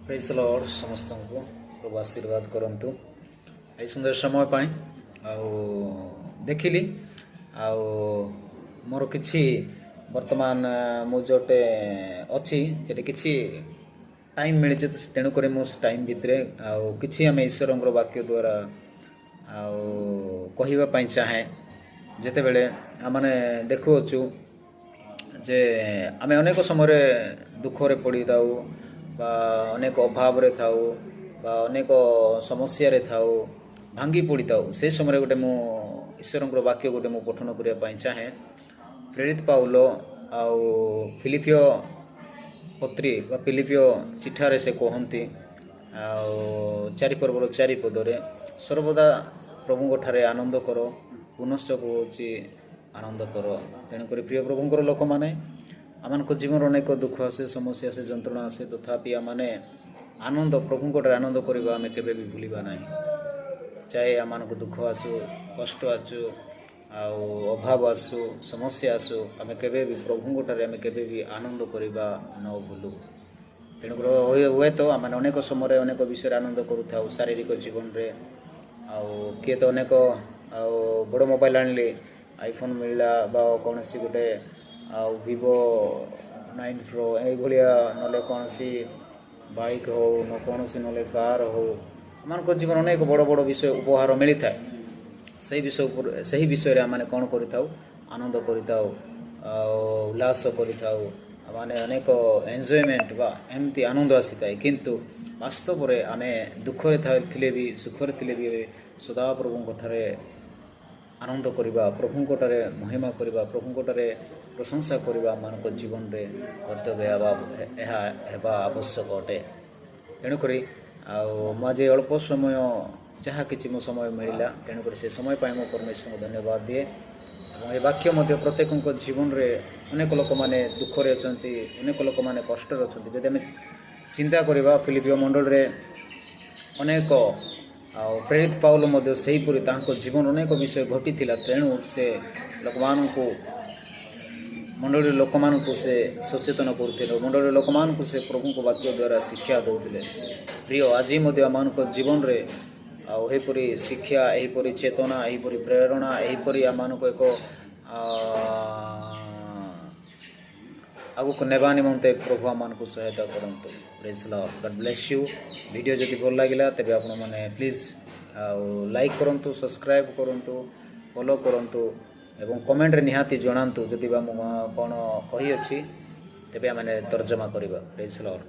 Praise Lord समस्त को प्रभु आशीर्वाद करंतु आई सुंदर समय पाई देखिली मोर किछि वर्तमान मु जोटे अच्छी से किछि टाइम मिली तेणुक टाइम भितर किछि आम ईश्वर वाक्य द्वारा कहवाई चाहे जिते बड़े आमने देखुचु जे आम अनेक समय दुखरे पड़ी थाऊ बा अनेक अभाव रे थाऊ बा अनेक समस्या रे थाऊ भांगी पड़ी थाऊ से समय गोटे मु ईश्वर वाक्य गोटे मु पठन करने चाहे प्रेरित पाउल आउ फिलिपियो पत्री बा फिलिपियो चिठारे से कहती चारि पर्वर चारि पदरे सर्वदा प्रभु ठारे आनंद कर पुनश्च कौची आनंद कर। तेणुक प्रिय प्रभुंर लोक मैंने आम जीवन अनेक दुख आसे समस्या आसे जंत्रणा आसे तथापि आमने आनंद प्रभुंर आनंद करवा आम के भूलवा ना चाहे आम दुख आसू कष्ट आसू अभाव आसू समस्या आसू आम के प्रभुंर आम के आनंद करवा न भूलु। तेणुक हुए तो आम अनेक समय अनेक विषय आनंद करूँ शारीरिक जीवन में किए तो अनेक बड़ मोबाइल आनिले आईफोन मिलला बा कौन सी गोटे वीवो 9 प्रो या ना कौन सी बाइक हो न कौन सी ना कार हो आम जीवन अनेक बड़ बड़ विषय उपहार मिली था से विषय आम कौन कर आनंद कर उल्लास कर अनेक एंजॉयमेंट बा एमती आनंद आसी था किंतु वास्तव में आम दुखरे थे भी सुखरे थे भी सदा प्रभु ठारे आनंद करवा प्रभुंटे महिमा करवा प्रभुंटे प्रशंसा करवा मान जीवन में कर्तव्य हेबा आवश्यक अटे। तेणुक मुझे अल्प समय जहाँ कि मो समय मिलला तेणुक से समय पाई मो परमेश्वर को धन्यवाद दिए ये वाक्य प्रत्येक जीवन में अनेक लोक मैंने दुखरे अच्छा अनेक लोक मैंने कष्ट अच्छा जब आम चिंता करवा फिलिपियो मंडल रे अनेक प्रेरित पाउल सेहीपरी जीवन अनेक विषय घटी तेणु से लोक मंडली लोक से सचेतन करते मंडली लोक से प्रभु को वाक्य द्वारा शिक्षा दौले। प्रिय आज आम जीवन में आहीपरी शिक्षा यहीपरी चेतना यहीपरी प्रेरणा यहीपरी आम एक आगक नेबा निमंते प्रभु आम को सहायता करंतु। Praise Lord, God bless you. Video जदि भल लगिला तेबे आपण माने प्लीज लाइक करंतु, सब्सक्राइब करंतु, फॉलो करंतु एवं कमेंट रे निहाती जणांतु जदि बा कौन कही अछि तेबे आमे तर्जमा करिबा। Praise Lord.